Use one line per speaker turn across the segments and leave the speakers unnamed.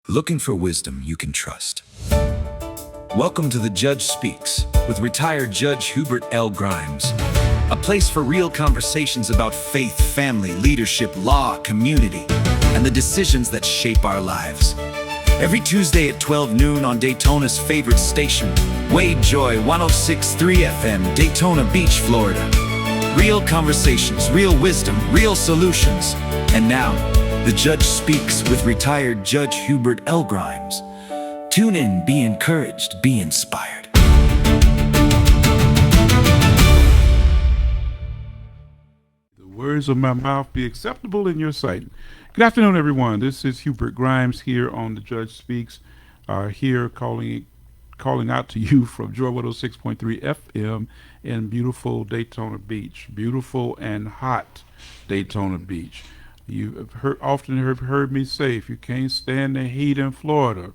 Looking for wisdom you can trust. Welcome to The Judge Speaks with retired Judge Hubert Grimes, a place for real conversations about faith, family, leadership, law, community, and the decisions that shape our lives. Every Tuesday at 12 noon on Daytona's favorite station, WAIG Joy 106.3 FM, Daytona Beach, Florida. Real conversations, real wisdom, real solutions. And now, The Judge Speaks with retired Judge Hubert Grimes. Tune in, be encouraged, be inspired.
The words of my mouth be acceptable in your sight. Good afternoon, everyone. This is Hubert Grimes here on The Judge Speaks, here calling out to you from Joy 106.3 FM in beautiful Daytona Beach, beautiful and hot Daytona Beach. You have often heard me say, if you can't stand the heat in Florida,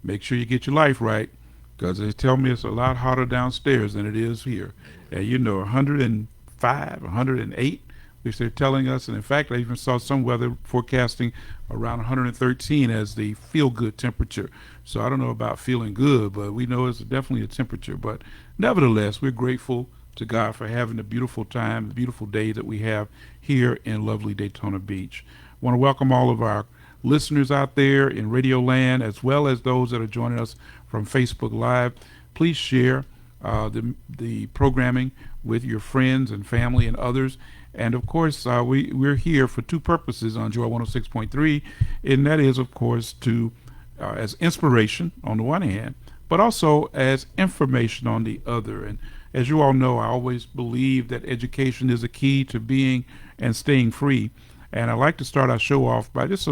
make sure you get your life right, because they tell me it's a lot hotter downstairs than it is here. And you know, 105, 108, which they're telling us. And in fact, I even saw some weather forecasting around 113 as the feel-good temperature. So I don't know about feeling good, but we know it's definitely a temperature. But nevertheless, we're grateful to God for having the beautiful time, the beautiful day that we have here in lovely Daytona Beach. I want to welcome all of our listeners out there in Radio Land, as well as those that are joining us from Facebook Live. Please share the programming with your friends and family and others. And of course, we're here for two purposes on Joy 106.3, and that is, of course, to as inspiration on the one hand, but also as information on the other. And as you all know, I always believe that education is a key to being and staying free. And I'd like to start our show off by just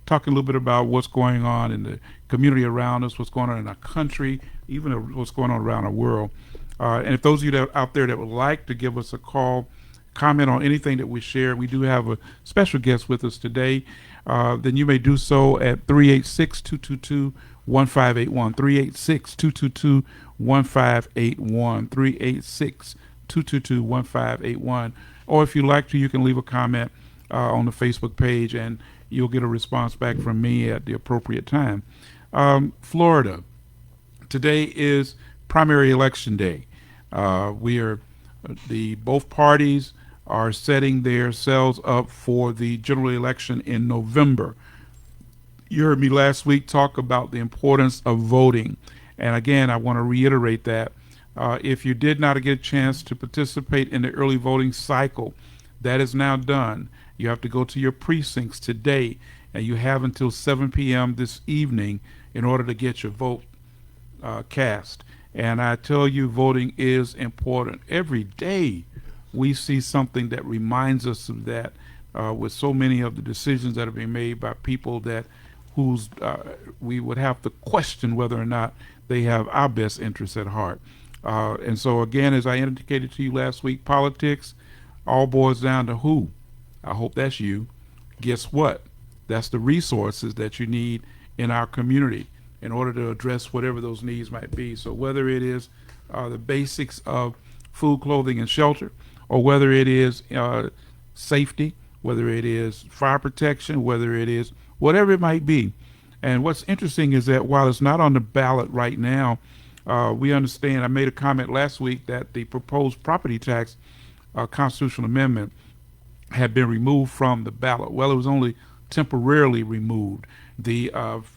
talking a little bit about what's going on in the community around us, what's going on in our country, even what's going on around the world. And if those of you that out there that would like to give us a call, comment on anything that we share, we do have a special guest with us today, then you may do so at 386-222-1581, 386-222-1581, 386-222-1581. Or if you like to, you can leave a comment on the Facebook page, and you'll get a response back from me at the appropriate time. Florida, today is primary election day. Both parties are setting themselves up for the general election in November. You heard me last week talk about the importance of voting. And again, I want to reiterate that. If you did not get a chance to participate in the early voting cycle, that is now done. You have to go to your precincts today, and you have until 7 p.m. this evening in order to get your vote cast. And I tell you, voting is important. Every day we see something that reminds us of that, with so many of the decisions that are being made by people whose we would have to question whether or not they have our best interests at heart. And so again, as I indicated to you last week, politics all boils down to who? I hope that's you. Guess what? That's the resources that you need in our community in order to address whatever those needs might be. So whether it is the basics of food, clothing, and shelter, or whether it is safety, whether it is fire protection, whether it is whatever it might be. And what's interesting is that while it's not on the ballot right now, we understand, I made a comment last week that the proposed property tax constitutional amendment had been removed from the ballot. Well, it was only temporarily removed. The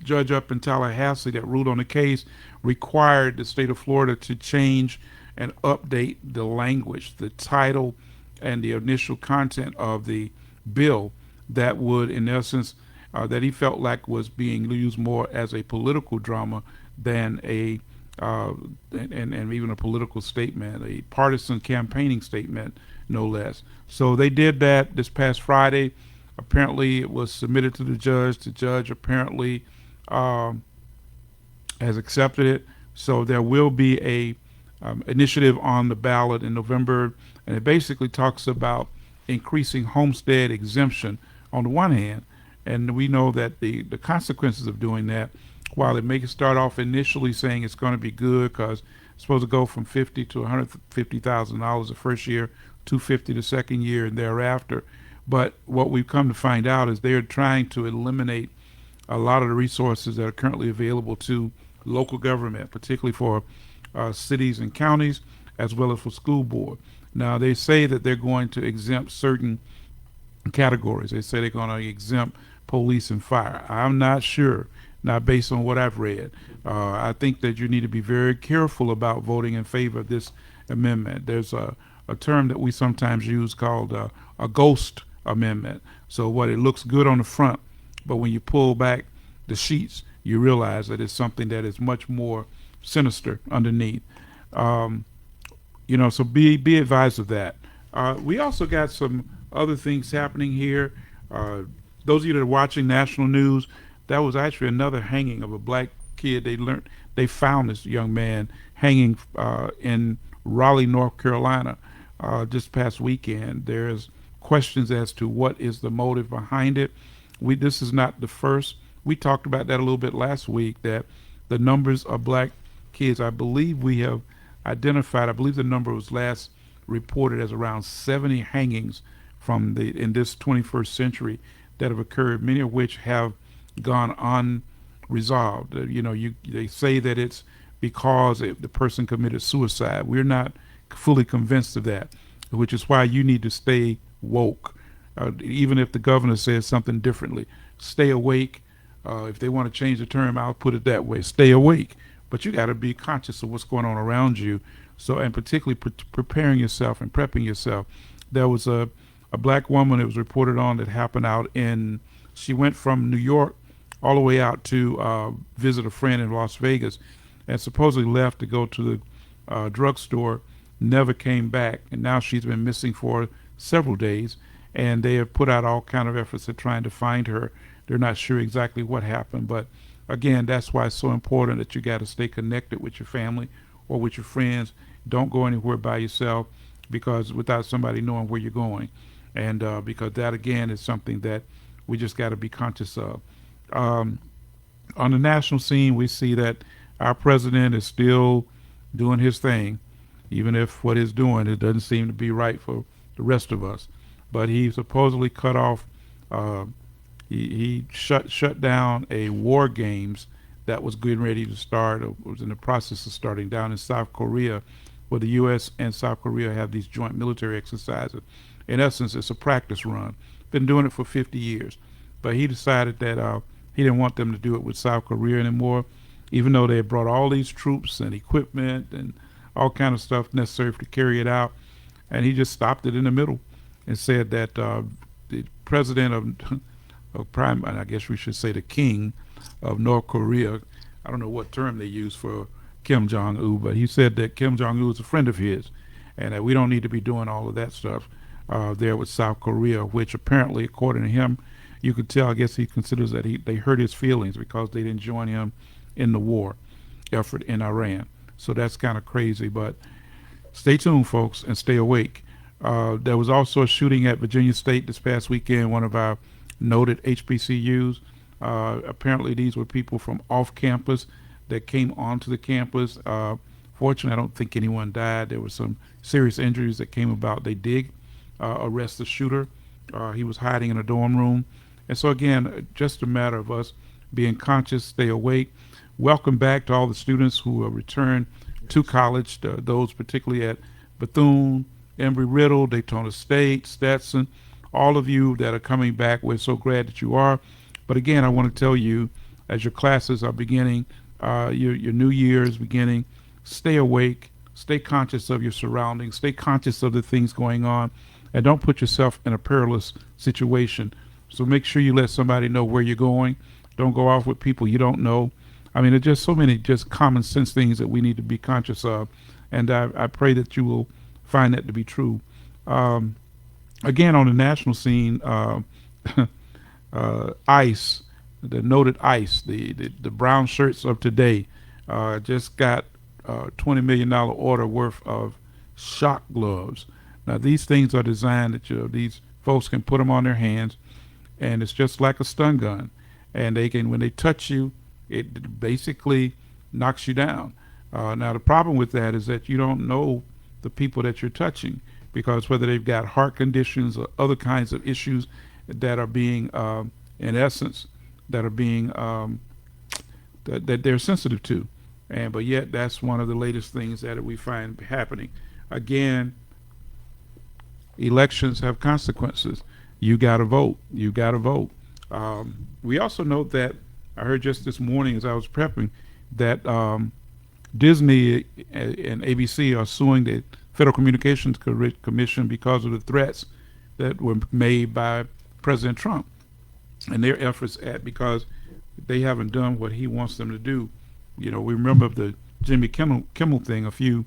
judge up in Tallahassee that ruled on the case required the state of Florida to change and update the language, the title, and the initial content of the bill that would, in essence, that he felt like was being used more as a political drama than and even a political statement, a partisan campaigning statement, no less. So they did that this past Friday. Apparently, it was submitted to the judge. The judge apparently has accepted it. So there will be a initiative on the ballot in November, and it basically talks about increasing homestead exemption on the one hand, and we know that the consequences of doing that, while it may start off initially saying it's going to be good because it's supposed to go from $50,000 to $150,000 the first year, $250,000 the second year, and thereafter. But what we've come to find out is they're trying to eliminate a lot of the resources that are currently available to local government, particularly for cities and counties, as well as for school board. Now, they say that they're going to exempt certain categories. They say they're going to exempt police and fire. I'm not sure, not based on what I've read. I think that you need to be very careful about voting in favor of this amendment. There's a term that we sometimes use called a ghost amendment. So what it looks good on the front, but when you pull back the sheets, you realize that it's something that is much more sinister underneath. Um, so be advised of that. We also got some other things happening here. Those of you that are watching national news, that was actually another hanging of a black kid. They found this young man hanging in Raleigh, North Carolina, just past weekend. There's questions as to what is the motive behind it. This is not the first. We talked about that a little bit last week, that the numbers of black kids, I believe we have identified, I believe the number was last reported as around 70 hangings in this 21st century that have occurred, many of which have gone unresolved. They say that it's because the person committed suicide. We're not fully convinced of that, which is why you need to stay woke. Even if the governor says something differently, stay awake. If they want to change the term, I'll put it that way: stay awake. But you got to be conscious of what's going on around you. So, and particularly preparing yourself and prepping yourself. There was a black woman that was reported on that happened she went from New York all the way out to visit a friend in Las Vegas, and supposedly left to go to the drugstore, never came back, and now she's been missing for several days, and they have put out all kind of efforts at trying to find her. They're not sure exactly what happened, but again, that's why it's so important that you got to stay connected with your family or with your friends. Don't go anywhere by yourself, because without somebody knowing where you're going, and because that again is something that we just got to be conscious of. On the national scene, we see that our president is still doing his thing, even if what he's doing, it doesn't seem to be right for the rest of us. But he supposedly cut off, he shut down a war games that was getting ready to start, or was in the process of starting, down in South Korea, where the U.S. and South Korea have these joint military exercises. In essence, it's a practice run. Been doing it for 50 years. But he decided that he didn't want them to do it with South Korea anymore, even though they had brought all these troops and equipment and all kind of stuff necessary to carry it out. And he just stopped it in the middle and said that the president of prime, and I guess we should say the king of North Korea, I don't know what term they use for Kim Jong-un, but he said that Kim Jong-un is a friend of his, and that we don't need to be doing all of that stuff there with South Korea, which apparently, according to him, you could tell, I guess he considers that they hurt his feelings because they didn't join him in the war effort in Iran. So that's kind of crazy, but stay tuned, folks, and stay awake. There was also a shooting at Virginia State this past weekend, one of our noted HBCUs. Apparently these were people from off campus that came onto the campus. Fortunately, I don't think anyone died. There were some serious injuries that came about. They did arrest the shooter. He was hiding in a dorm room. And so again, just a matter of us being conscious, stay awake. Welcome back to all the students who have returned to college, those particularly at Bethune, Embry-Riddle, Daytona State, Stetson, all of you that are coming back. We're so glad that you are. But again, I want to tell you, as your classes are beginning, your new year is beginning, stay awake, stay conscious of your surroundings, stay conscious of the things going on, and don't put yourself in a perilous situation. So make sure you let somebody know where you're going. Don't go off with people you don't know. I mean, there's just so many just common sense things that we need to be conscious of, and I pray that you will find that to be true. Again, on the national scene, ICE, the noted ICE, the brown shirts of today, just got $20 million order worth of shock gloves. Now, these things are designed that these folks can put them on their hands, and it's just like a stun gun. And they can, when they touch you, it basically knocks you down. Now, the problem with that is that you don't know the people that you're touching, because whether they've got heart conditions or other kinds of issues that are being, in essence, that are being that they're sensitive to, but yet that's one of the latest things that we find happening. Again, elections have consequences. You got to vote. You got to vote. We also note that I heard just this morning as I was prepping that Disney and ABC are suing the Federal Communications Commission because of the threats that were made by President Trump and their efforts because they haven't done what he wants them to do. We remember the Jimmy Kimmel thing a few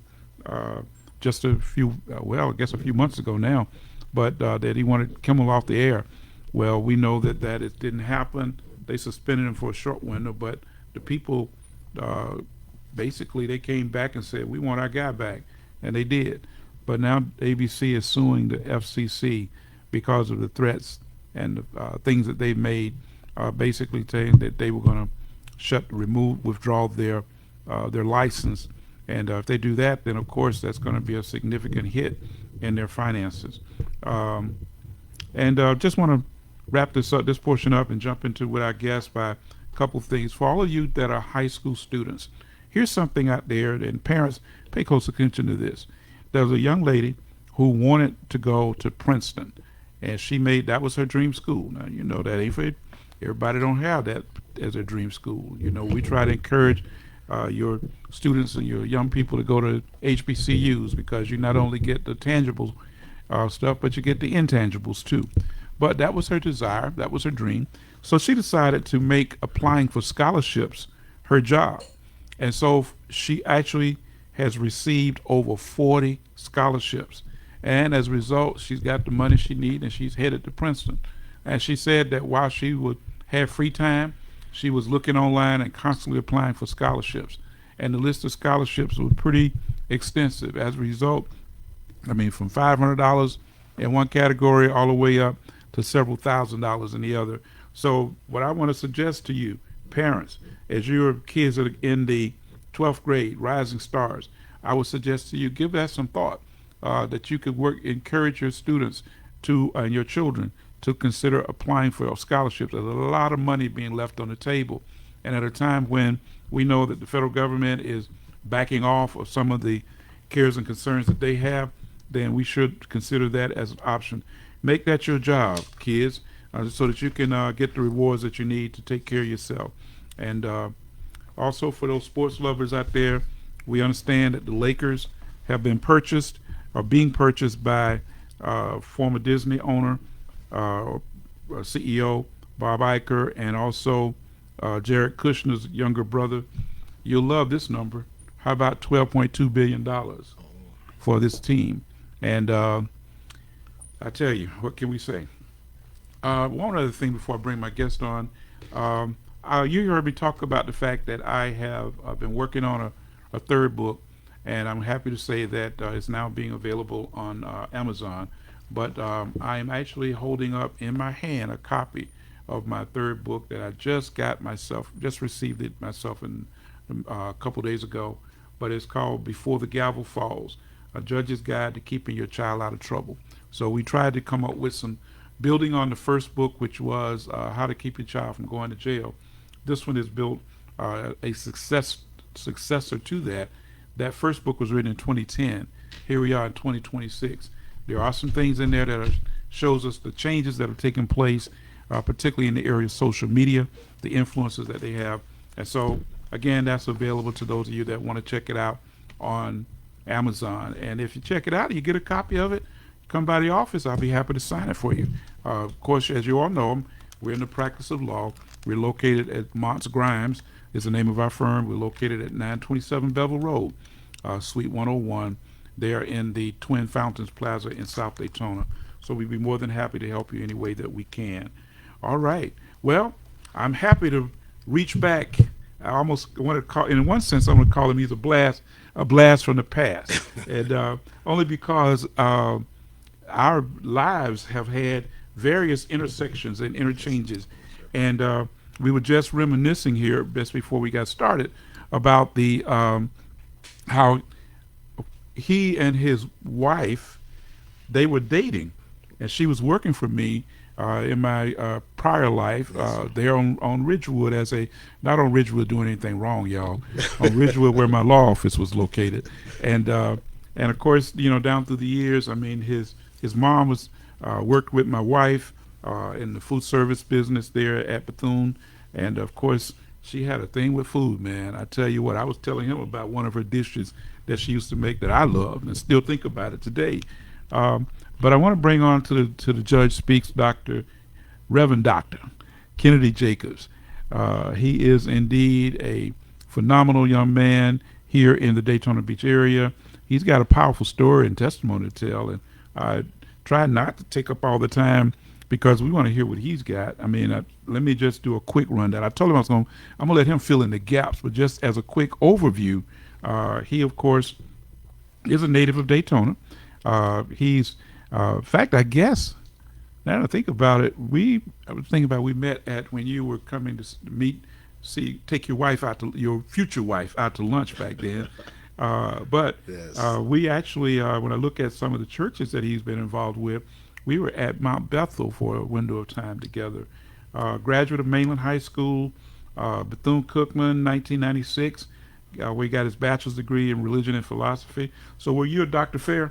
months ago now, but that he wanted Kimmel off the air. Well, we know that it didn't happen. They suspended him for a short window, but the people basically they came back and said, we want our guy back, and they did. But now ABC is suing the FCC because of the threats and the things that they made, basically saying that they were going to withdraw their license. And if they do that, then of course that's going to be a significant hit in their finances. Just want to wrap this portion up and jump into with our guest by a couple things. For all of you that are high school students, here's something out there, and parents, pay close attention to this. There was a young lady who wanted to go to Princeton, and that was her dream school. Now, that ain't for everybody, don't have that as a dream school. We try to encourage your students and your young people to go to HBCUs because you not only get the tangible stuff, but you get the intangibles too. But that was her desire, that was her dream. So she decided to make applying for scholarships her job. And so she actually has received over 40 scholarships. And as a result, she's got the money she needs and she's headed to Princeton. And she said that while she would have free time, she was looking online and constantly applying for scholarships. And the list of scholarships was pretty extensive. As a result, from $500 in one category all the way up to several $1,000s in the other. So what I want to suggest to you, parents, as your kids are in the 12th grade, rising stars, I would suggest to you, give that some thought, that you could encourage your students and your children to consider applying for scholarships. There's a lot of money being left on the table. And at a time when we know that the federal government is backing off of some of the cares and concerns that they have, then we should consider that as an option. Make that your job, kids, so that you can get the rewards that you need to take care of yourself. And also for those sports lovers out there, we understand that the Lakers have been purchased or being purchased by former Disney owner, CEO Bob Iger, and also Jared Kushner's younger brother. You'll love this number. How about $12.2 billion for this team? And I tell you, what can we say? One other thing before I bring my guest on. You heard me talk about the fact that I have been working on a third book, and I'm happy to say that it's now being available on Amazon. But I am actually holding up in my hand a copy of my third book that I just received it myself a couple days ago. But it's called Before the Gavel Falls, A Judge's Guide to Keeping Your Child Out of Trouble. So we tried to come up with some, building on the first book, which was How to Keep Your Child from Going to Jail. This one is built a successor to that. That first book was written in 2010. Here we are in 2026. There are some things in there that shows us the changes that are taking place, particularly in the area of social media, the influences that they have. And so, again, that's available to those of you that want to check it out on Amazon. And if you check it out, you get a copy of it, come by the office, I'll be happy to sign it for you. Of course, as you all know, we're in the practice of law. We're located at Montz Grimes is the name of our firm. We're located at 927 Bevel Road, Suite 101. There in the Twin Fountains Plaza in South Daytona. So we'd be more than happy to help you any way that we can. All right. Well, I'm happy to reach back. I almost want to call, in one sense, I'm going to call him, he's a blast from the past. And only because our lives have had various intersections and interchanges. And we were just reminiscing here just before we got started about the how he and his wife, they were dating, and she was working for me in my prior life there on Ridgewood not on Ridgewood doing anything wrong, y'all. On Ridgewood where my law office was located, and of course, down through the years, I mean, his mom was worked with my wife in the food service business there at Bethune, and of course, she had a thing with food, man. I tell you what, I was telling him about one of her dishes that she used to make that I love and still think about it today. But I want to bring on to the Judge Speaks Reverend Dr. Kennedy Jacobs. He is indeed a phenomenal young man here in the Daytona Beach area. He's got a powerful story and testimony to tell, and I try not to take up all the time because we want to hear what he's got. I mean, let me just do a quick rundown. I told him I'm gonna let him fill in the gaps, but just as a quick overview, he of course is a native of Daytona. He's in fact, I guess now that I think about it, we met at when you were coming to take your future wife out to lunch back then. But yes. We actually, when I look at some of the churches that he's been involved with, we were at Mount Bethel for a window of time together. Graduate of Mainland High School, Bethune-Cookman, 1996, where he got his bachelor's degree in religion and philosophy. So were you a Dr. Fair?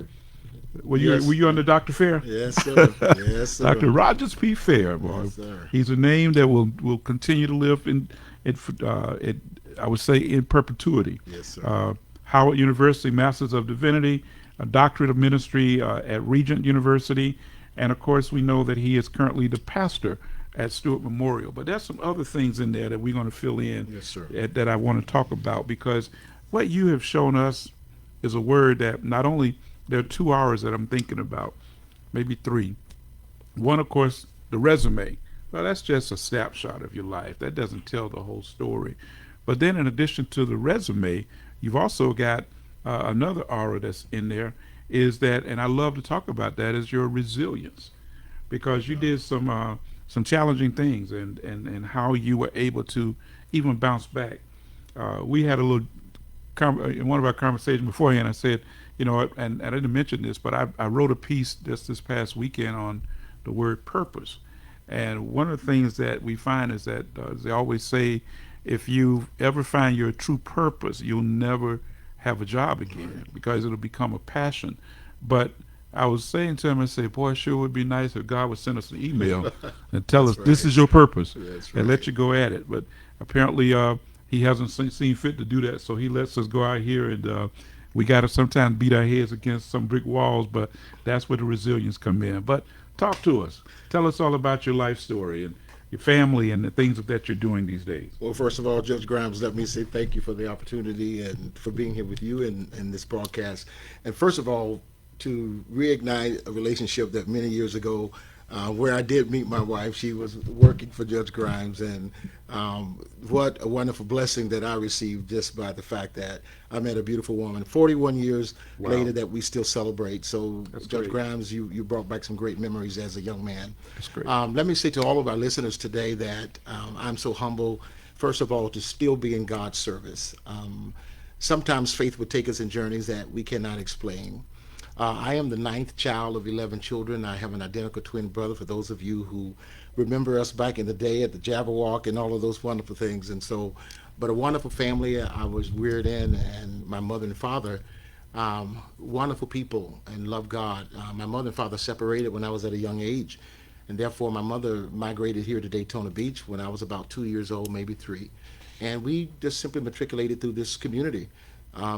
Were you under Dr. Fair?
Yes, sir. Yes, sir.
Dr. Rogers P. Fair, boy.
Yes, sir.
He's a name that will continue to live I would say in perpetuity.
Yes, sir.
Howard University, Masters of Divinity, a doctorate of ministry at Regent University, and of course we know that he is currently the pastor at Stewart Memorial. But there's some other things in there that we're going to fill in.
Yes, sir.
That I want to talk about, because what you have shown us is a word that not only there are 2 hours that I'm thinking about, maybe 3. One, of course, the resume. Well, that's just a snapshot of your life. That doesn't tell the whole story. But then in addition to the resume, you've also got another aura that's in there, is that, and I love to talk about that, is your resilience, because you did some challenging things and how you were able to even bounce back. We had a little in one of our conversations beforehand. I said, and I didn't mention this, but I wrote a piece this past weekend on the word purpose. And one of the things that we find is that, as they always say, if you ever find your true purpose, you'll never have a job again, because it'll become a passion. But I was saying to him, I said, boy, it sure would be nice if God would send us an email and tell us this is your purpose, and let you go at it. But apparently he hasn't seen fit to do that, so he lets us go out here, and we got to sometimes beat our heads against some brick walls, but that's where the resilience come in. But talk to us. Tell us all about your life story and your family and the things that you're doing these days.
Well, first of all, Judge Grimes, let me say thank you for the opportunity and for being here with you in this broadcast. And first of all, to reignite a relationship that many years ago, where I did meet my wife. She was working for Judge Grimes, and what a wonderful blessing that I received just by the fact that I met a beautiful woman 41 years later that we still celebrate. So that's Judge great. Grimes, you brought back some great memories as a young man.
That's great.
Let me say to all of our listeners today that I'm so humble, first of all, to still be in God's service. Sometimes faith would take us in journeys that we cannot explain. I am the 9th child of 11 children. I have an identical twin brother, for those of you who remember us back in the day at the Gavel Walk and all of those wonderful things. And so, but a wonderful family I was reared in, and my mother and father, wonderful people and love God. My mother and father separated when I was at a young age, and therefore my mother migrated here to Daytona Beach when I was about 2 years old, maybe 3. And we just simply matriculated through this community.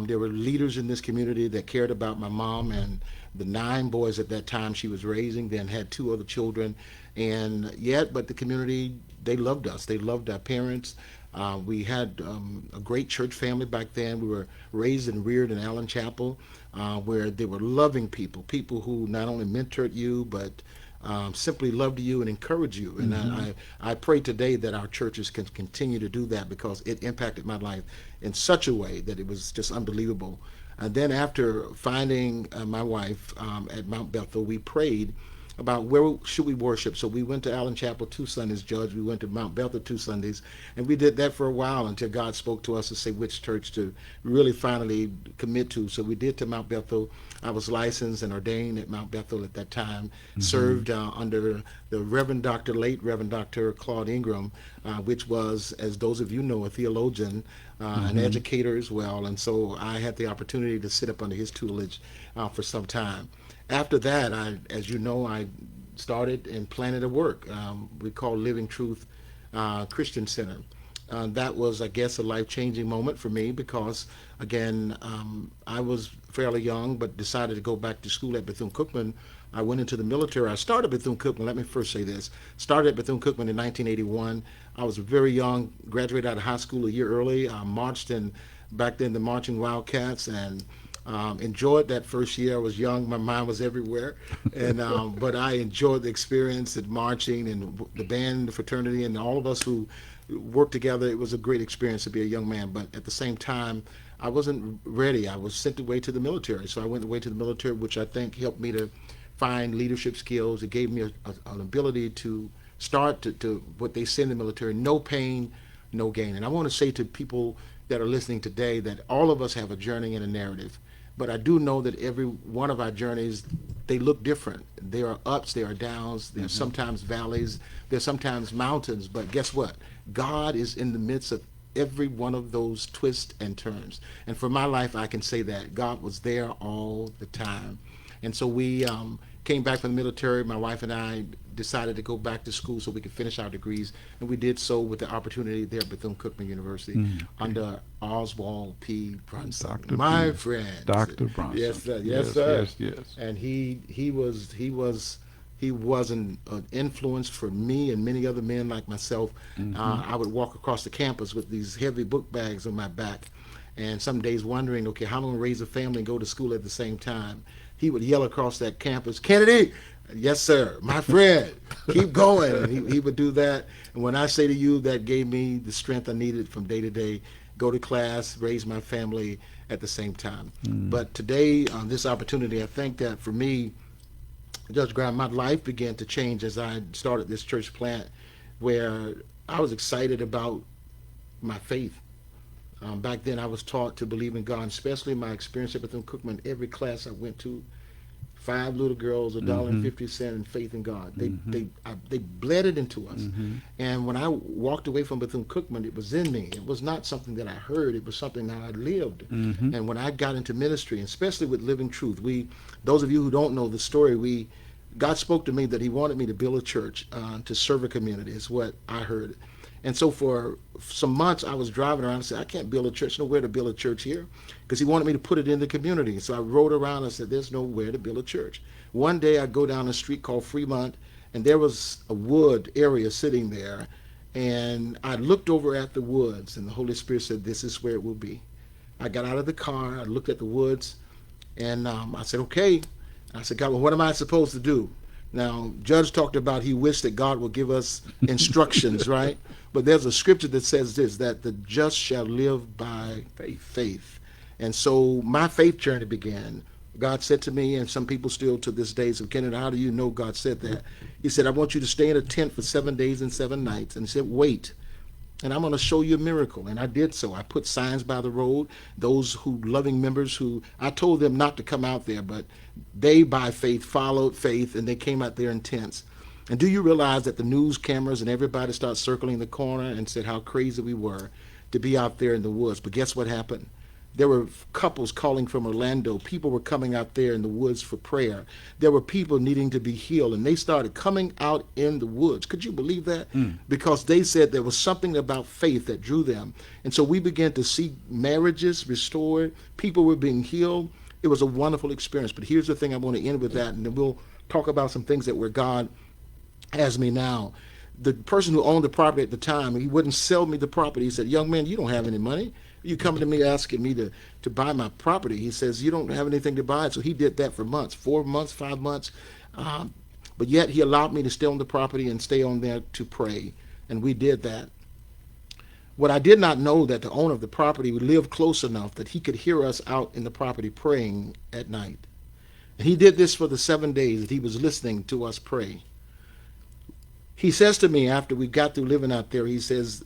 There were leaders in this community that cared about my mom and the 9 boys at that time she was raising, then had 2 other children. And but the community, they loved us. They loved our parents. We had a great church family back then. We were raised and reared in Allen Chapel, where they were loving people who not only mentored you, but simply loved you and encouraged you. And I pray today that our churches can continue to do that, because it impacted my life in such a way that it was just unbelievable. And then after finding my wife at Mount Bethel, we prayed about where should we worship. So we went to Allen Chapel 2 Sundays, Judge. We went to Mount Bethel 2 Sundays, and we did that for a while until God spoke to us to say which church to really finally commit to. So we did to Mount Bethel. I was licensed and ordained at Mount Bethel at that time. Served under the late Reverend Dr. Claude Ingram, which was, as those of you know, a theologian, an educator as well. And so I had the opportunity to sit up under his tutelage for some time. After that, as you know, I started and planted a work we call Living Truth Christian Center. That was, I guess, a life-changing moment for me because, again, I was fairly young but decided to go back to school at Bethune-Cookman. I went into the military. I started at Bethune-Cookman. Let me first say this. Started at Bethune-Cookman in 1981. I was very young, graduated out of high school a year early. I marched in, back then, the Marching Wildcats, and enjoyed that first year. I was young, my mind was everywhere, and but I enjoyed the experience at marching and the band, the fraternity, and all of us who worked together. It was a great experience to be a young man, but at the same time, I wasn't ready. I was sent away to the military, so I went away to the military, which I think helped me to find leadership skills. It gave me an ability to start to what they say in the military: no pain, no gain. And I want to say to people that are listening today that all of us have a journey and a narrative. But I do know that every one of our journeys, they look different. There are ups, there are downs, there are sometimes valleys, there are sometimes mountains. But guess what? God is in the midst of every one of those twists and turns. And for my life, I can say that God was there all the time. And so we came back from the military. My wife and I decided to go back to school so we could finish our degrees, and we did so with the opportunity there at Bethune-Cookman University under Oswald P. Brunson,
Dr.
my
P.
friend,
Dr. Brunson.
Yes, sir. Yes, sir.
Yes.
And he was an influence for me and many other men like myself. I would walk across the campus with these heavy book bags on my back, and some days wondering, okay, how am I going to raise a family and go to school at the same time? He would yell across that campus, "Kennedy!" "Yes, sir, my friend, keep going." And he would do that. And when I say to you, that gave me the strength I needed from day to day, go to class, raise my family at the same time. But today, on this opportunity, I think that for me, Judge Graham, my life began to change as I started this church plant where I was excited about my faith. Back then, I was taught to believe in God, especially my experience at Bethune-Cookman. Every class I went to, 5 little girls, $1.50, and faith in God. They bled it into us. And when I walked away from Bethune-Cookman, it was in me. It was not something that I heard. It was something that I lived. And when I got into ministry, especially with Living Truth, those of you who don't know the story, God spoke to me that he wanted me to build a church to serve a community, is what I heard. And so for some months, I was driving around and said, I can't build a church, nowhere to build a church here, because he wanted me to put it in the community. So I rode around and said, there's nowhere to build a church. One day I go down a street called Fremont, and there was a wood area sitting there, and I looked over at the woods, and the Holy Spirit said, this is where it will be. I got out of the car, I looked at the woods, and I said, okay. I said, God, well, what am I supposed to do? Now, Judge talked about he wished that God would give us instructions, right? But there's a scripture that says this, that the just shall live by faith. And so my faith journey began. God said to me, and some people still to this day say, Kenneth, how do you know God said that? He said, I want you to stay in a tent for 7 days and 7 nights. And he said, wait, and I'm going to show you a miracle. And I did so. I put signs by the road. Those loving members who, I told them not to come out there, but they by faith followed faith, and they came out there in tents. And do you realize that the news cameras and everybody started circling the corner and said how crazy we were to be out there in the woods? But guess what happened? There were couples calling from Orlando. People were coming out there in the woods for prayer. There were people needing to be healed, and they started coming out in the woods. Could you believe that? Because they said there was something about faith that drew them. And so we began to see marriages restored. People were being healed. It was a wonderful experience. But here's the thing, I want to end with that, and then we'll talk about some things that where God has me now. The person who owned the property at the time, he wouldn't sell me the property. He said, young man, you don't have any money. You coming to me asking me to buy my property. He says, you don't have anything to buy. So he did that for months, 4 months, 5 months. But yet he allowed me to stay on the property and stay on there to pray. And we did that. What I did not know, that the owner of the property lived close enough that he could hear us out in the property praying at night. And he did this for the 7 days that he was listening to us pray. He says to me after we got through living out there, he says,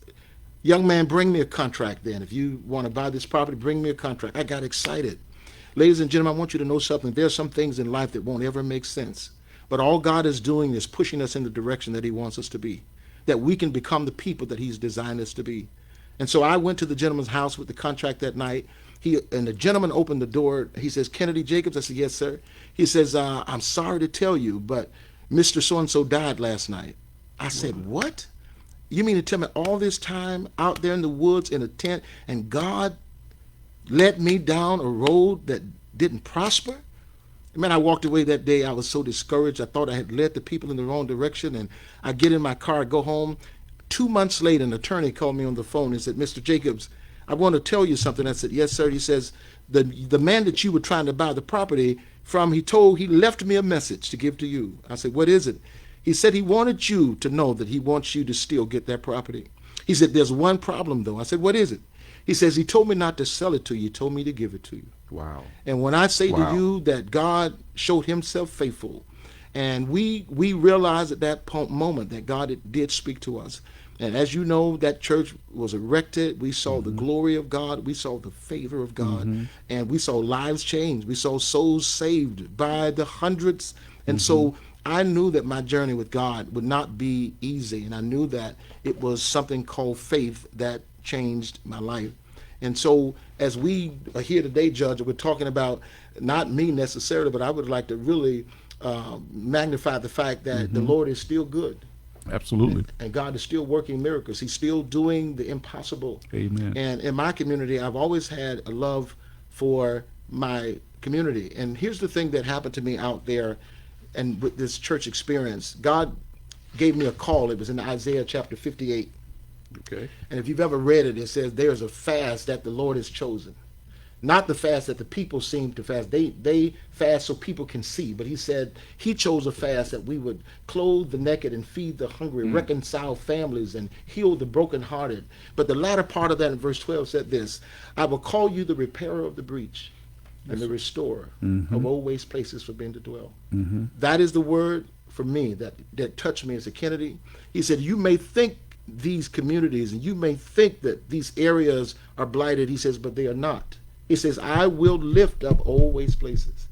young man, bring me a contract then. If you want to buy this property, bring me a contract. I got excited. Ladies and gentlemen, I want you to know something. There are some things in life that won't ever make sense. But all God is doing is pushing us in the direction that he wants us to be, that we can become the people that he's designed us to be. And so I went to the gentleman's house with the contract that night. And the gentleman opened the door. He says, Kennedy Jacobs? I said, yes, sir. He says, I'm sorry to tell you, but Mr. So-and-so died last night. I said, what? You mean to tell me all this time out there in the woods in a tent, and God led me down a road that didn't prosper? Man, I walked away that day. I was so discouraged. I thought I had led the people in the wrong direction. And I get in my car, go home. 2 months later, an attorney called me on the phone and said, Mr. Jacobs, I want to tell you something. I said, yes, sir. He says, the man that you were trying to buy the property from, he left me a message to give to you. I said, what is it? He said he wanted you to know that he wants you to still get that property. He said, there's one problem, though. I said, what is it? He says, he told me not to sell it to you. He told me to give it to you.
Wow.
And when I say to you that God showed himself faithful, and we realized at that moment that God did speak to us. And as you know, that church was erected. We saw the glory of God. We saw the favor of God. And we saw lives changed. We saw souls saved by the hundreds. And so I knew that my journey with God would not be easy. And I knew that it was something called faith that changed my life. And so as we are here today, Judge, we're talking about not me necessarily, but I would like to really magnify the fact that the Lord is still good.
Absolutely.
And God is still working miracles. He's still doing the impossible.
Amen.
And in my community, I've always had a love for my community. And here's the thing that happened to me out there and with this church experience. God gave me a call. It was in Isaiah chapter 58.
Okay.
And if you've ever read it, it says there's a fast that the Lord has chosen. Not the fast that the people seem to fast. They fast so people can see. But he said he chose a fast that we would clothe the naked and feed the hungry, reconcile families, and heal the brokenhearted. But the latter part of that in verse 12 said this, I will call you the repairer of the breach and the restorer of old waste places for men to dwell. That is the word for me that touched me as a Kennedy. He said, you may think these communities and you may think that these areas are blighted. He says, but they are not. He says, I will lift up old waste places.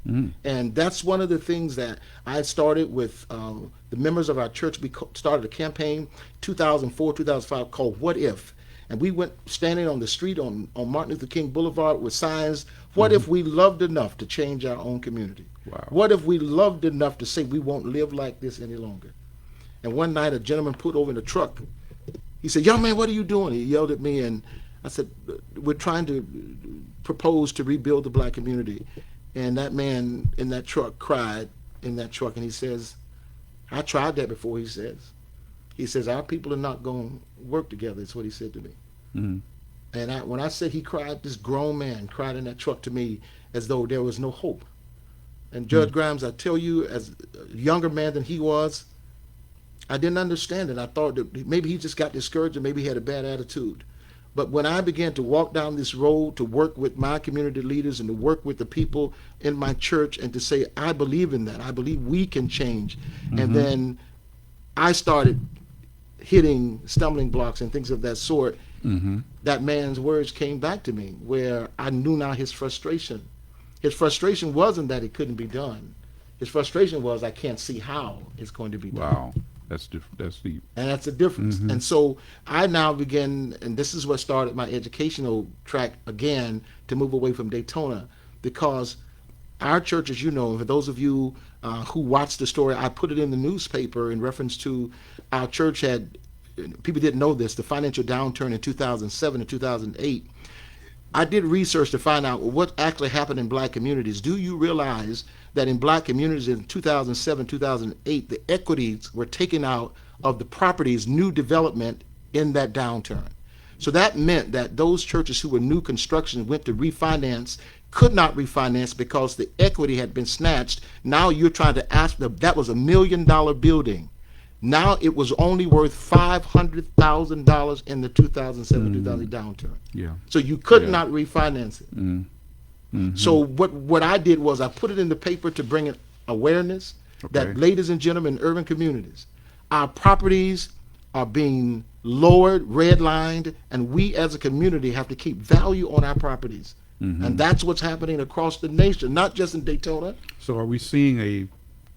And that's one of the things that I started with the members of our church. We started a campaign 2004, 2005 called What If? And we went standing on the street on Martin Luther King Boulevard with signs, what if we loved enough to change our own community?
Wow.
What if we loved enough to say we won't live like this any longer? And one night a gentleman pulled over in a truck. He said, young man, what are you doing? He yelled at me, and I said, we're trying to propose to rebuild the black community. And that man in that truck cried in that truck, and he says, I tried that before, he says, our people are not going to work together. That's what he said to me. And when I said he cried, this grown man cried in that truck to me as though there was no hope. And Judge Grimes, I tell you, as a younger man than he was, I didn't understand it. I thought that maybe he just got discouraged and maybe he had a bad attitude. But when I began to walk down this road to work with my community leaders and to work with the people in my church and to say, I believe in that. I believe we can change. And then I started hitting stumbling blocks and things of that sort. That man's words came back to me where I knew now his frustration. His frustration wasn't that it couldn't be done. His frustration was I can't see how it's going to be done.
Wow. That's different. That's deep.
And that's the difference. And so I now begin, and this is what started my educational track again to move away from Daytona, because our church, as you know, for those of you who watched the story, I put it in the newspaper in reference to our church had, people didn't know this, the financial downturn in 2007 and 2008. I did research to find out what actually happened in black communities. Do you realize that in black communities in 2007, 2008, the equities were taken out of the properties, new development in that downturn? So that meant that those churches who were new construction went to refinance, could not refinance because the equity had been snatched. Now you're trying to ask them, that was $1 million building. Now it was only worth $500,000 in the 2007, 2008 downturn.
Yeah.
So you could not refinance it. So what I did was I put it in the paper to bring awareness that, ladies and gentlemen, in urban communities, our properties are being lowered, redlined, and we as a community have to keep value on our properties. And that's what's happening across the nation, not just in Daytona.
So are we seeing a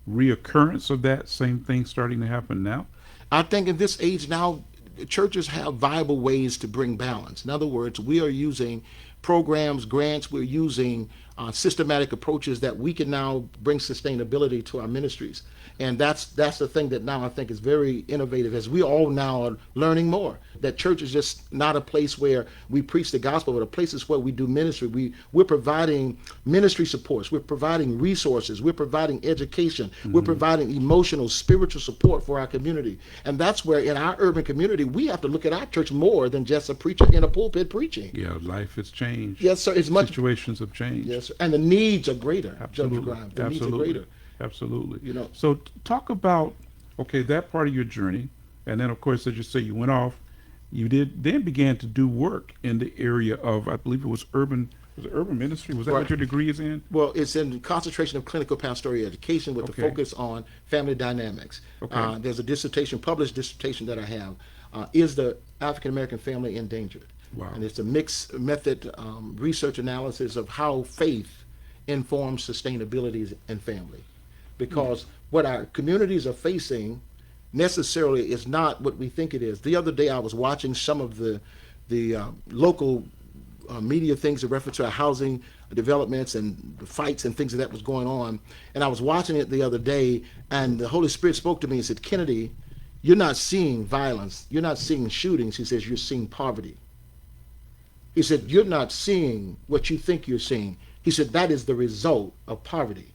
reoccurrence of that same thing starting to happen now?
I think in this age now, churches have viable ways to bring balance. In other words, we are using programs, grants, we're using systematic approaches that we can now bring sustainability to our ministries. And that's the thing that now I think is very innovative, as we all now are learning more, that church is just not a place where we preach the gospel, but a place where we do ministry. We're providing ministry supports, we're providing resources, we're providing education, we're providing emotional, spiritual support for our community. And that's where in our urban community, we have to look at our church more than just a preacher in a pulpit preaching.
Yeah, life has changed.
Yes, sir. It's much.
Situations have changed.
Yes, sir. And the needs are greater.
Absolutely.
Judge Grimes. The
Absolutely.
needs are greater.
Absolutely.
You know.
So talk about, okay, that part of your journey, and then of course, as you say, you went off, you then began to do work in the area of, I believe it was urban ministry. Was that what your degree is in?
Well, it's in concentration of clinical pastoral education with the focus on family dynamics.
Okay.
There's a dissertation, published dissertation that I have, is the African American family endangered?
Wow.
And it's a mixed method research analysis of how faith informs sustainability in family. Because what our communities are facing necessarily is not what we think it is. The other day I was watching some of the local media things in reference to our housing developments and the fights and things that was going on. And I was watching it the other day, and the Holy Spirit spoke to me and said, Kennedy, you're not seeing violence. You're not seeing shootings. He says, you're seeing poverty. He said, you're not seeing what you think you're seeing. He said, that is the result of poverty.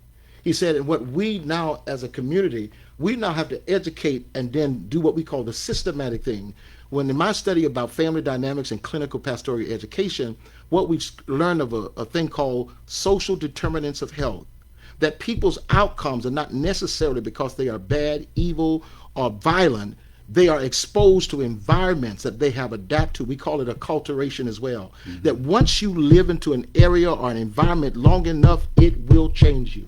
He said, and what we now as a community, we now have to educate and then do what we call the systematic thing. When in my study about family dynamics and clinical pastoral education, what we've learned of a thing called social determinants of health, that people's outcomes are not necessarily because they are bad, evil, or violent. They are exposed to environments that they have adapted to. We call it acculturation as well. That once you live into an area or an environment long enough, it will change you.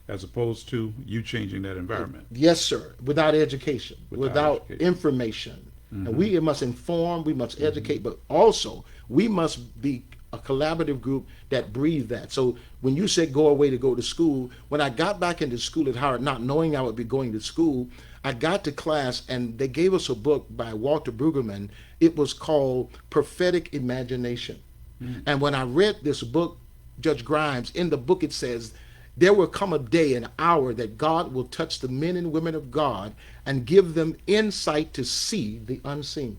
As opposed to you changing that environment.
Yes, sir. Without education, without
education.
information. And we must inform, we must educate, but also we must be a collaborative group that breathe that. So when you said go away to go to school, when I got back into school at Howard, not knowing I would be going to school, I got to class and they gave us a book by Walter Brueggemann. It was called Prophetic Imagination. And when I read this book, Judge Grimes, in the book it says, there will come a day, an hour that God will touch the men and women of God and give them insight to see the unseen.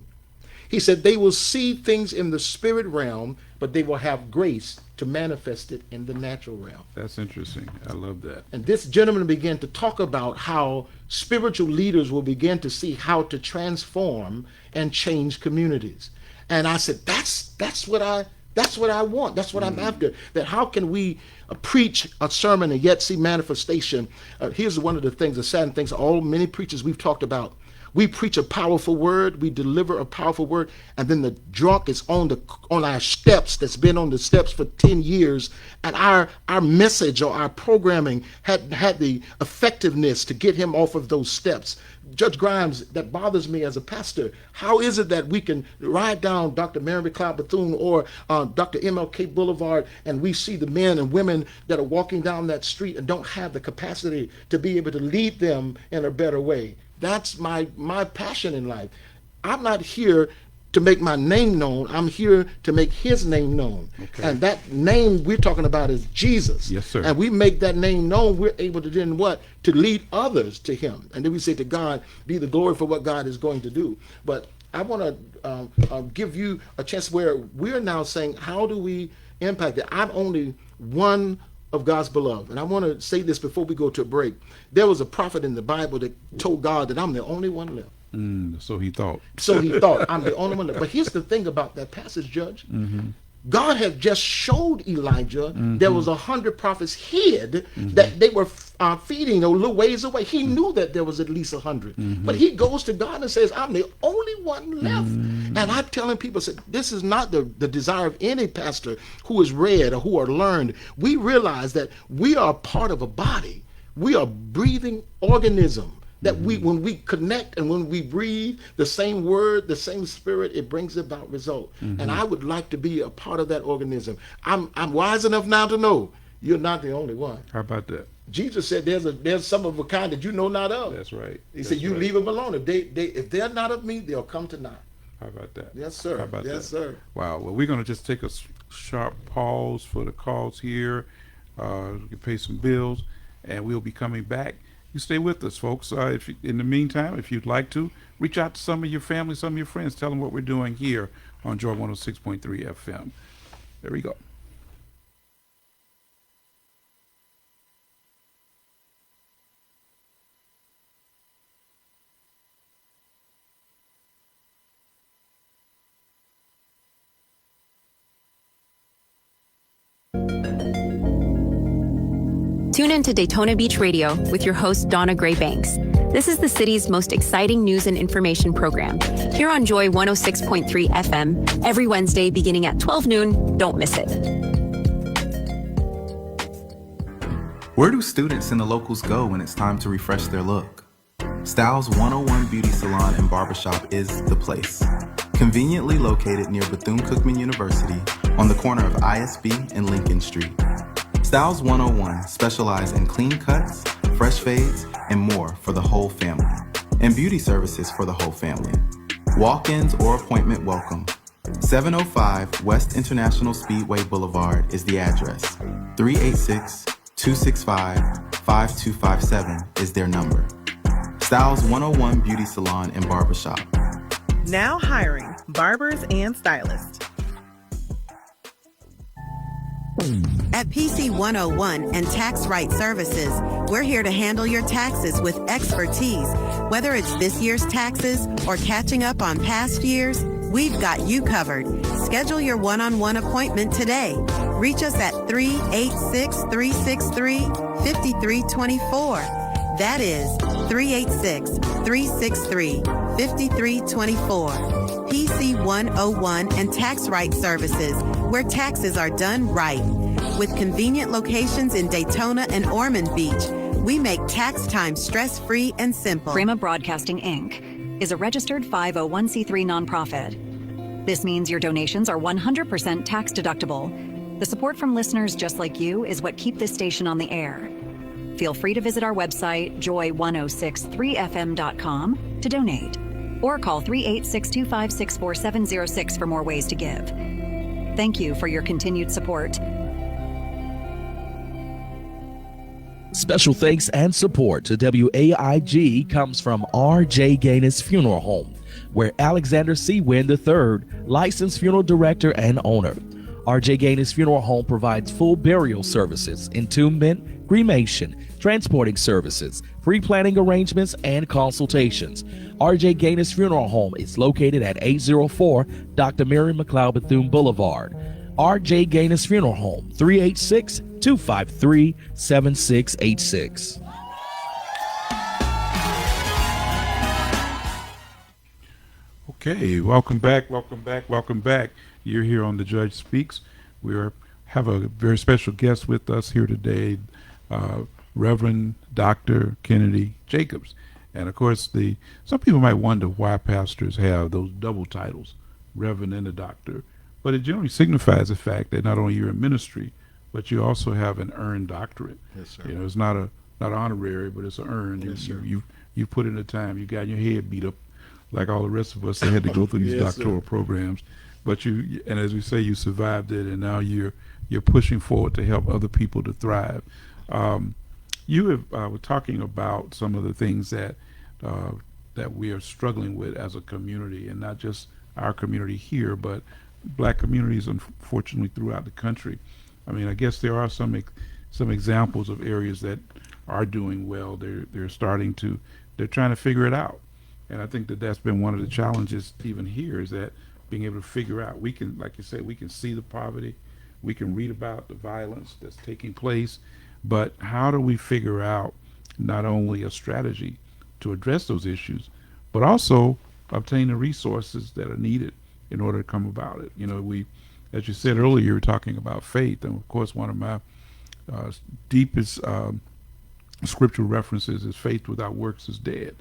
He said they will see things in the spirit realm, but they will have grace to manifest it in the natural realm.
That's interesting. I love that.
And this gentleman began to talk about how spiritual leaders will begin to see how to transform and change communities. And I said, that's what I want. That's what I'm after. That how can we preach a sermon and yet see manifestation? Here's one of the things, the sad things, many preachers we've talked about. We preach a powerful word, we deliver a powerful word, and then the drunk is on our steps, that's been on the steps for 10 years, and our message or our programming had the effectiveness to get him off of those steps. Judge Grimes, that bothers me as a pastor. How is it that we can ride down Dr. Mary McLeod Bethune or Dr. MLK Boulevard and we see the men and women that are walking down that street and don't have the capacity to be able to lead them in a better way? That's my passion in life. I'm not here to make my name known. I'm here to make his name known. Okay. And that name we're talking about is Jesus.
Yes, sir.
And we make that name known, we're able to then what? To lead others to him. And then we say to God, be the glory for what God is going to do. But I want to give you a chance where we're now saying, how do we impact it? I'm only one of God's beloved. And I want to say this before we go to a break. There was a prophet in the Bible that told God that I'm the only one left.
So he thought.
So he thought, I'm the only one left. But here's the thing about that passage, Judge. God had just showed Elijah there was 100 prophets hid that they were feeding a little ways away. He knew that there was at least 100. But he goes to God and says, I'm the only one left. And I'm telling people, this is not the desire of any pastor who is read or who are learned. We realize that we are part of a body. We are breathing organism. That when we connect and when we breathe the same word, the same spirit, it brings about result. And I would like to be a part of that organism. I'm wise enough now to know you're not the only one.
How about that?
Jesus said there's some of a kind that you know not of.
That's right.
He said you leave them alone. If they're not of me, they'll come to naught.
How about that?
Yes, sir.
How about
yes,
that?
sir.
Wow. Well, we're going to just take a sharp pause for the calls here. We can pay some bills, and we'll be coming back. You stay with us, folks. In the meantime, if you'd like to, reach out to some of your family, some of your friends. Tell them what we're doing here on Joy 106.3 FM. There we go.
Tune in to Daytona Beach Radio with your host, Donna Gray Banks. This is the city's most exciting news and information program. Here on Joy 106.3 FM, every Wednesday beginning at 12 noon. Don't miss it.
Where do students and the locals go when it's time to refresh their look? Styles 101 Beauty Salon and Barbershop is the place. Conveniently located near Bethune-Cookman University on the corner of ISB and Lincoln Street. Styles 101 specialize in clean cuts, fresh fades, and more for the whole family, and beauty services for the whole family. Walk-ins or appointment welcome. 705 West International Speedway Boulevard is the address. 386-265-5257 is their number. Styles 101 Beauty Salon and Barbershop.
Now hiring barbers and stylists.
At PC 101 and Tax Right Services, we're here to handle your taxes with expertise. Whether it's this year's taxes or catching up on past years, we've got you covered. Schedule your one-on-one appointment today. Reach us at 386-363-5324. That is 386-363-5324. PC 101 and Tax Right Services, where taxes are done right. With convenient locations in Daytona and Ormond Beach, we make tax time stress-free and simple.
Prima Broadcasting, Inc. is a registered 501c3 nonprofit. This means your donations are 100% tax deductible. The support from listeners just like you is what keep this station on the air. Feel free to visit our website, joy1063fm.com, to donate, or call 386-256-4706 for more ways to give. Thank you for your continued support.
Special thanks and support to WAIG comes from R.J. Gaines Funeral Home, where Alexander C. Wynn III, licensed funeral director and owner. R.J. Gaines Funeral Home provides full burial services, entombment, cremation, transporting services, pre-planning arrangements, and consultations. R.J. Gaines Funeral Home is located at 804 Dr. Mary McLeod Bethune Boulevard. R.J. Gaines Funeral Home, 386-253-7686.
Okay, welcome back. You're here on The Judge Speaks. We have a very special guest with us here today, Reverend Dr. Kennedy Jacobs. And of course, some people might wonder why pastors have those double titles, Reverend and a Doctor. But it generally signifies the fact that not only you're in ministry, but you also have an earned doctorate.
Yes, sir.
You know, it's not honorary, but it's an earned.
Yes, sir.
You put in the time. You got your head beat up, like all the rest of us that had to go through these
Yes,
doctoral
sir.
programs. But and as we say, you survived it, and now you're pushing forward to help other people to thrive. You were talking about some of the things that we are struggling with as a community, and not just our community here, but Black communities, unfortunately, throughout the country. I mean, I guess there are some examples of areas that are doing well. They're trying to figure it out, and I think that's been one of the challenges even here, is that being able to figure out. We can, like you said, we can see the poverty, we can read about the violence that's taking place, but how do we figure out not only a strategy to address those issues, but also obtain the resources that are needed in order to come about it? You know, we, as you said earlier, you were talking about faith, and of course, one of my deepest scriptural references is faith without works is dead.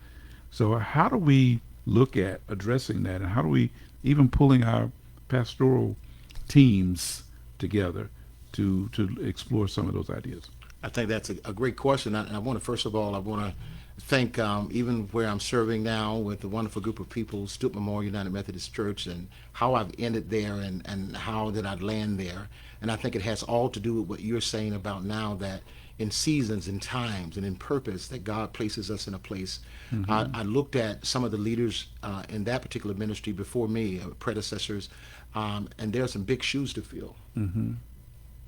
So how do we look at addressing that, and how do we even pulling our pastoral teams together to explore some of those ideas?
I think that's a great question. I want to, first of all, I want to thank even where I'm serving now with a wonderful group of people, Stewart Memorial United Methodist Church, and how I've ended there and how did I land there. And I think it has all to do with what you're saying about now, that in seasons and times and in purpose that God places us in a place. I looked at some of the leaders in that particular ministry before me, predecessors, and there's some big shoes to fill.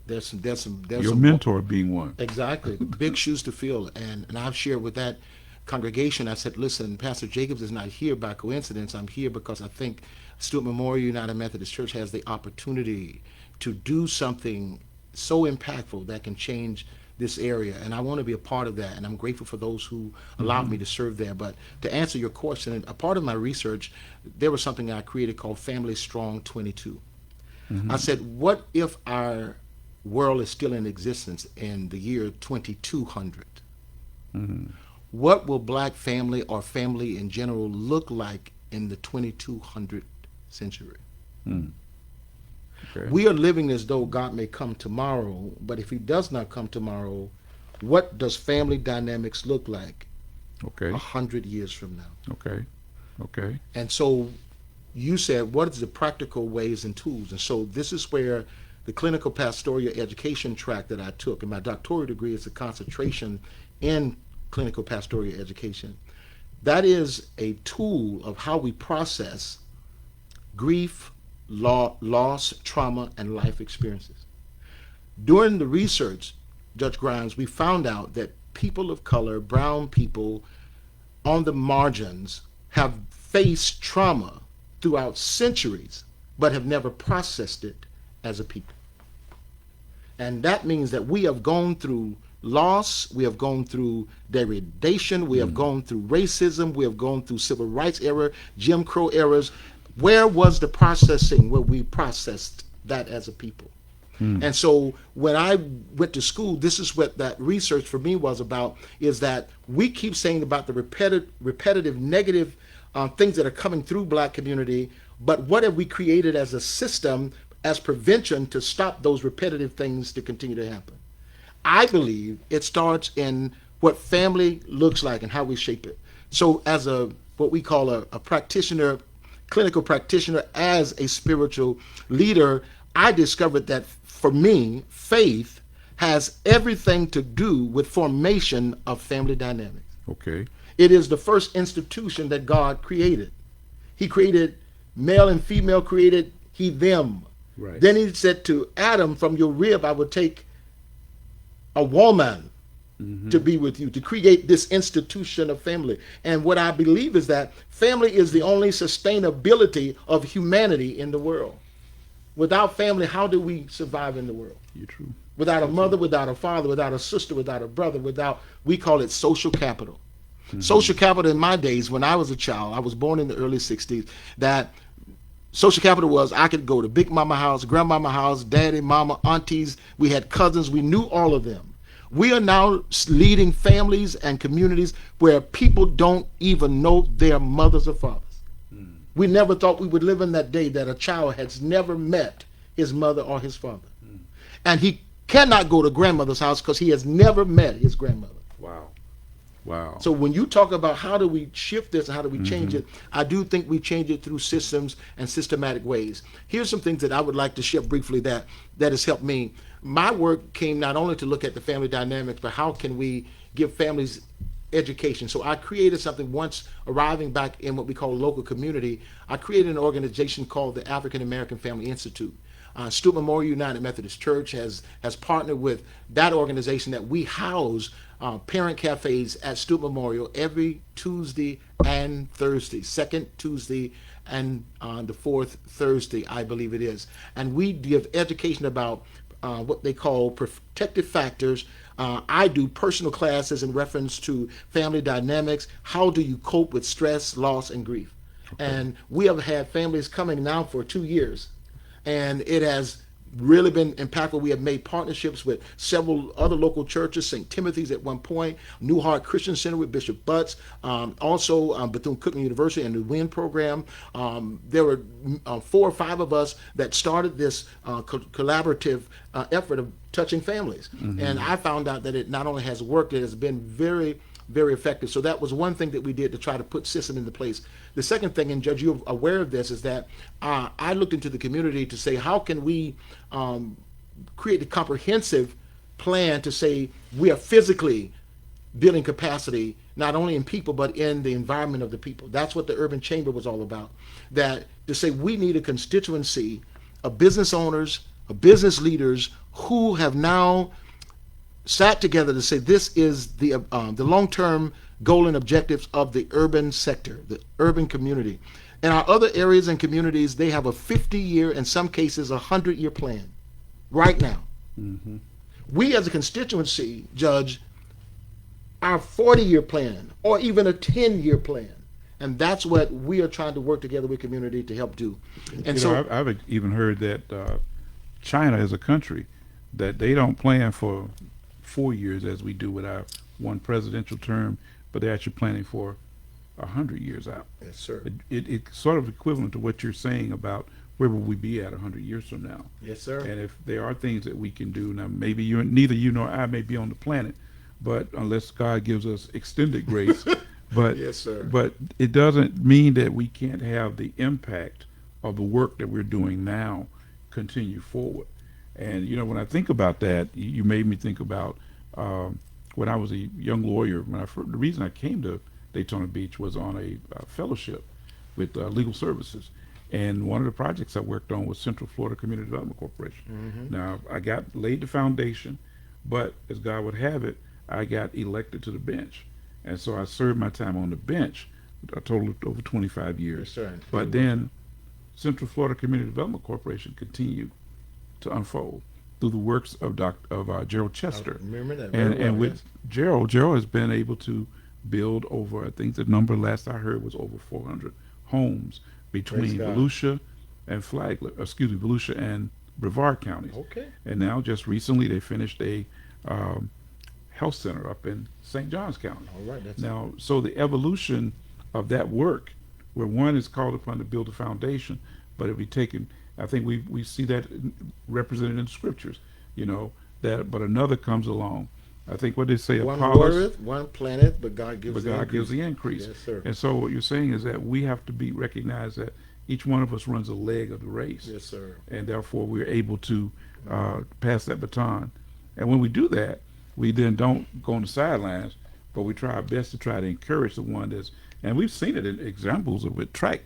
There's
Your
some
mentor being one.
Exactly. Big shoes to fill. And I've shared with that congregation, I said, listen, Pastor Jacobs is not here by coincidence. I'm here because I think Stewart Memorial United Methodist Church has the opportunity to do something so impactful that can change this area. And I want to be a part of that. And I'm grateful for those who allowed me to serve there. But to answer your question, a part of my research, there was something I created called Family Strong 22. I said, what if our world is still in existence in the year 2200? What will black family or family in general look like in the 2200th century?
Okay.
We are living as though God may come tomorrow, but if he does not come tomorrow, what does family dynamics look like
Okay.
100 years from now?
Okay. Okay.
And so you said, what is the practical ways and tools? And so this is where the clinical pastoral education track that I took, and my doctoral degree is a concentration in clinical pastoral education. That is a tool of how we process grief, loss, trauma, and life experiences. During the research, Judge Grimes, we found out that people of color, brown people on the margins, have faced trauma throughout centuries, but have never processed it as a people. And that means that we have gone through loss, we have gone through degradation, we have gone through racism, we have gone through civil rights era, Jim Crow eras. Where was the processing where we processed that as a people? And so when I went to school, this is what that research for me was about, is that we keep saying about the repetitive negative things that are coming through black community, but what have we created as a system, as prevention to stop those repetitive things to continue to happen? I believe it starts in what family looks like and how we shape it. So as a what we call a practitioner, clinical practitioner, as a spiritual leader, I discovered that for me, faith has everything to do with formation of family dynamics.
Okay.
It is the first institution that God created. He created male and female, created he them.
Right.
Then he said to Adam, from your rib I will take a woman to be with you, to create this institution of family. And what I believe is that family is the only sustainability of humanity in the world. Without family, how do we survive in the world?
You're true.
Without a mother, without a father, without a sister, without a brother, without, we call it social capital. Social capital in my days, when I was a child, I was born in the early 60s, that social capital was I could go to Big Mama house, Grandmama house, daddy, mama, aunties. We had cousins. We knew all of them. We are now leading families and communities where people don't even know their mothers or fathers. We never thought we would live in that day that a child has never met his mother or his father. And he cannot go to grandmother's house because he has never met his grandmother.
Wow. Wow.
So when you talk about how do we shift this and how do we change it, I do think we change it through systems and systematic ways. Here's some things that I would like to share briefly that has helped me. My work came not only to look at the family dynamics, but how can we give families education. So I created something once arriving back in what we call local community. I created an organization called the African American Family Institute. Stewart Memorial United Methodist Church has partnered with that organization that we house parent cafes at Stewart Memorial every Tuesday and Thursday, second Tuesday and on the fourth Thursday, I believe it is. And we give education about what they call protective factors. I do personal classes in reference to family dynamics. How do you cope with stress, loss, and grief? Okay. And we have had families coming now for 2 years, and it has really been impactful. We have made partnerships with several other local churches, St. Timothy's at one point, New Heart Christian Center with Bishop Butts, also Bethune-Cookman University and the WIN program. There were 4 or 5 of us that started this collaborative effort of touching families. Mm-hmm. And I found out that it not only has worked, it has been very, very effective. So that was one thing that we did to try to put system into place. The second thing, and Judge, you're aware of this, is that I looked into the community to say, how can we create a comprehensive plan to say we are physically building capacity, not only in people, but in the environment of the people. That's what the Urban Chamber was all about. That to say we need a constituency of business owners, of business leaders who have now sat together to say this is the long-term goal and objectives of the urban sector, the urban community. In our other areas and communities, they have a 50-year, in some cases, a 100-year plan right now. Mm-hmm. We as a constituency, Judge, our 40-year plan or even a 10-year plan. And that's what we are trying to work together with community to help do. And so
I've even heard that China as a country, that they don't plan for 4 years as we do with our one presidential term, but they're actually planning for 100 years out.
Yes, sir.
It's sort of equivalent to what you're saying about where will we be at 100 years from now.
Yes, sir.
And if there are things that we can do, now maybe neither you nor I may be on the planet, but unless God gives us extended grace, but
yes, sir.
But it doesn't mean that we can't have the impact of the work that we're doing now continue forward. And when I think about that, you made me think about when I was a young lawyer. The reason I came to Daytona Beach was on a fellowship with legal services, and one of the projects I worked on was Central Florida Community Development Corporation. Mm-hmm. Now I laid the foundation, but as God would have it, I got elected to the bench, and so I served my time on the bench, a total of over 25 years.
Yes,
but then Central Florida Community Development Corporation continued to unfold through the works of Gerald Chester.
I remember that.
And with Gerald has been able to build over, I think the number last I heard was over 400 homes between Volusia and Volusia and Brevard counties.
Okay.
And now just recently they finished a health center up in St. Johns County.
All right.
Now, so the evolution of that work, where one is called upon to build a foundation, but it'll be taken, I think we see that represented in the scriptures, but another comes along. I think what they say,
one
Apollos,
worth, one planet, but God gives
the increase.
Yes, sir.
And so what you're saying is that we have to recognize that each one of us runs a leg of the race.
Yes, sir.
And therefore we're able to pass that baton. And when we do that, we then don't go on the sidelines, but we try our best to try to encourage the one and we've seen it in examples of with track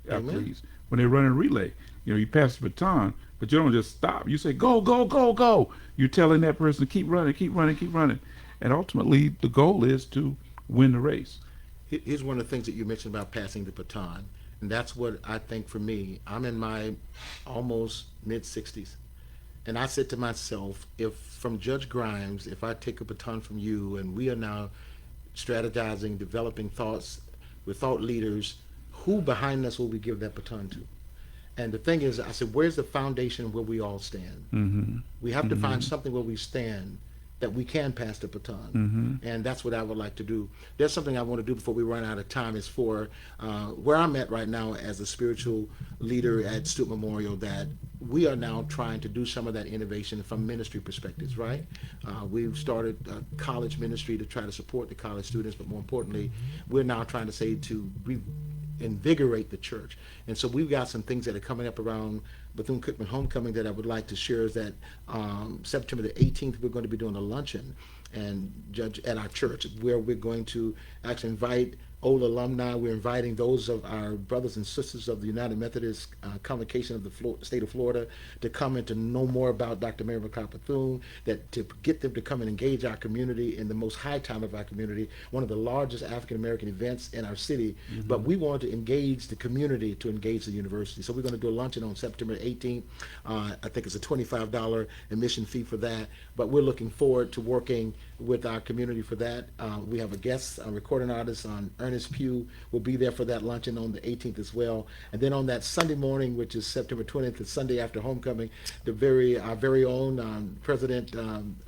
athletes when they run a relay. You pass the baton, but you don't just stop. You say, go, go, go, go. You're telling that person to keep running, keep running, keep running. And ultimately, the goal is to win the race.
Here's one of the things that you mentioned about passing the baton. And that's what I think for me. I'm in my almost mid-60s. And I said to myself, if from Judge Grimes, if I take a baton from you and we are now strategizing, developing thoughts with thought leaders, who behind us will we give that baton to? And the thing is, I said, where's the foundation where we all stand? Mm-hmm. We have to find something where we stand that we can pass the baton. Mm-hmm. And that's what I would like to do. There's something I want to do before we run out of time is for where I'm at right now as a spiritual leader at Stewart Memorial, that we are now trying to do some of that innovation from ministry perspectives, right? We've started a college ministry to try to support the college students, but more importantly, we're now trying to say to invigorate the church. And so we've got some things that are coming up around Bethune-Cookman Homecoming that I would like to share is that September the 18th, we're going to be doing a luncheon. and Judge, at our church, where we're going to actually invite old alumni. We're inviting those of our brothers and sisters of the United Methodist Convocation of the state of Florida to come and to know more about Dr. Mary McLeod Bethune, that to get them to come and engage our community in the most high time of our community, one of the largest African American events in our city. But we want to engage the community to engage the university. So we're going to do a luncheon on September 18th. I think it's a $25 admission fee for that. But we're looking forward to working with our community for that. We have a guest, a recording artist on Ernest Pugh will be there for that luncheon on the 18th as well. And then on that Sunday morning, which is September 20th, the Sunday after homecoming, our very own President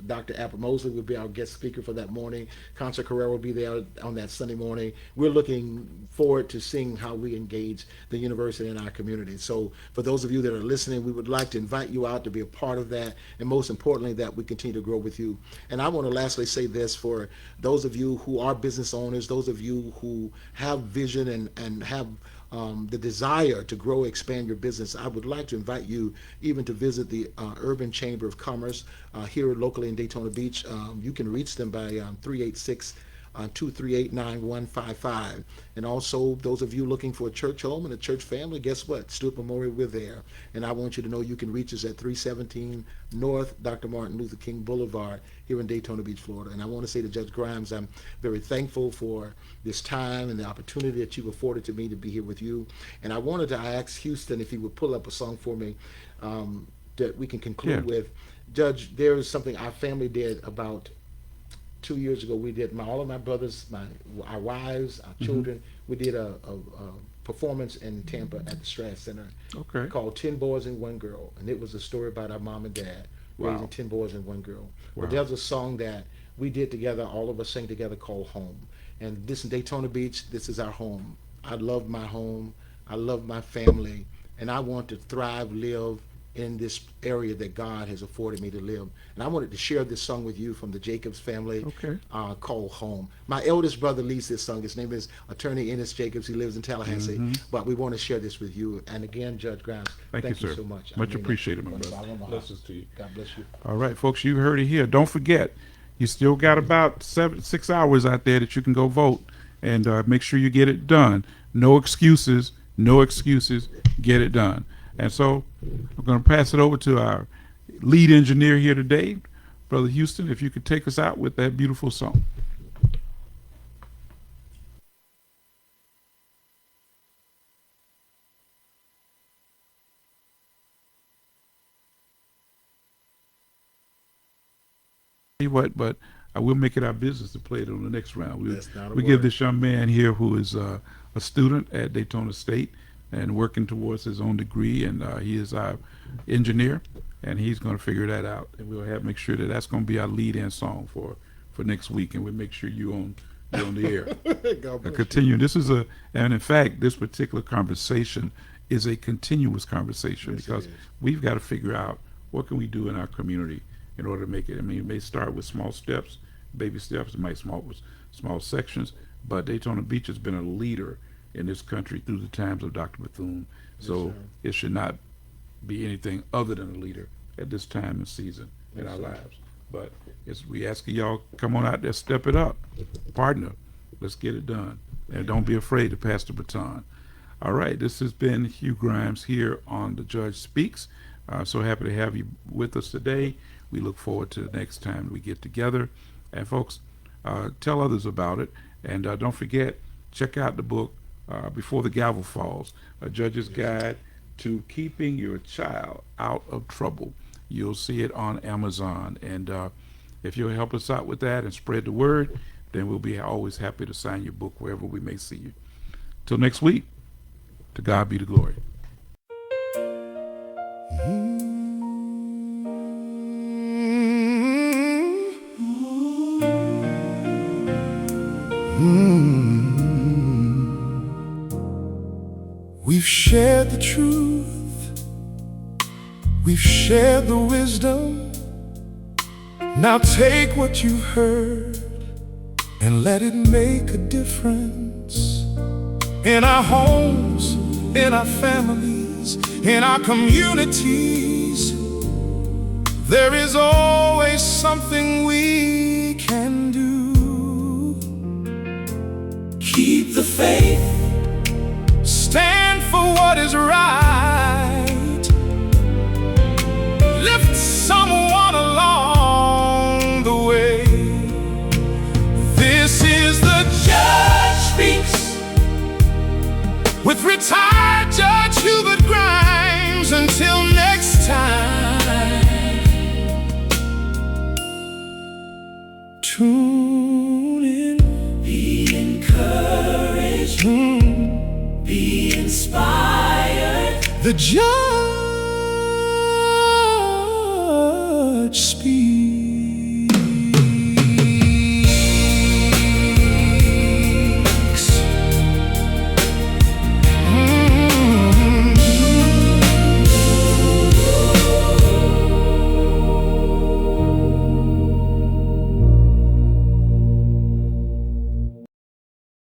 Dr. Albert Mosley will be our guest speaker for that morning. Consul Carrera will be there on that Sunday morning. We're looking forward to seeing how we engage the university and our community. So for those of you that are listening, we would like to invite you out to be a part of that, and most importantly, that we continue to grow with you. And I want to lastly say this for those of you who are business owners, those of you who have vision and have the desire to grow, expand your business, I would like to invite you even to visit the Urban Chamber of Commerce here locally in Daytona Beach. You can reach them by 386-238-9155. And also, those of you looking for a church home and a church family, guess what? Stewart Memorial, we're there. And I want you to know you can reach us at 317 North Dr. Martin Luther King Boulevard here in Daytona Beach, Florida. And I want to say to Judge Grimes, I'm very thankful for this time and the opportunity that you've afforded to me to be here with you. And I wanted to ask Houston if he would pull up a song for me that we can conclude with. Judge, there is something our family did about 2 years ago. We did, all of my brothers, our wives, our children, we did a performance in Tampa at the Strass Center called 10 Boys and One Girl. And it was a story about our mom and dad raising 10 boys and one girl. But there's a song that we did together, all of us sang together, called Home. And this in Daytona Beach, this is our home. I love my home. I love my family. And I want to thrive, live in this area that God has afforded me to live. And I wanted to share this song with you from the Jacobs family called Home. My eldest brother leads this song. His name is Attorney Ennis Jacobs. He lives in Tallahassee. But we want to share this with you. And again, Judge Grimes, thank you so much.
Much appreciated, my brother. Blessings to you.
God bless you.
All right, folks, you heard it here. Don't forget, you still got about 6 hours out there that you can go vote, and make sure you get it done. No excuses. No excuses. Get it done. And so I'm going to pass it over to our lead engineer here today, Brother Houston, if you could take us out with that beautiful song. What, but I will make it our business to play it on the next round. We give this young man here who is a student at Daytona State and working towards his own degree, and he is our engineer, and he's going to figure that out, and we'll make sure that that's going to be our lead-in song for next week, and we'll make sure you're on the air.
God
continue. You. This is and in fact, this particular conversation is a continuous conversation, because we've got to figure out what can we do in our community in order to make it. I mean, it may start with small steps, baby steps. It might start with small sections, but Daytona Beach has been a leader in this country through the times of Dr. Bethune. So it should not be anything other than a leader at this time and season in our lives. But we ask y'all, come on out there, step it up, partner, let's get it done. And don't be afraid to pass the baton. All right, this has been Hugh Grimes here on The Judge Speaks. So happy to have you with us today. We look forward to the next time we get together. And folks, tell others about it. And don't forget, check out the book, Before the Gavel Falls, A Judge's Guide to Keeping Your Child Out of Trouble. You'll see it on Amazon. And if you'll help us out with that and spread the word, then we'll be always happy to sign your book wherever we may see you. Till next week, to God be the glory.
We've shared the truth, we've shared the wisdom. Now take what you heard and let it make a difference in our homes, in our families, in our communities. There is always something we can do.
Keep the faith.
Stand for what is right. Lift someone along the way. This is the Judge Speaks with retired Judge Hubert Grimes. Until next time, tune in.
Be encouraged.
Mm.
Be inspired.
The Judge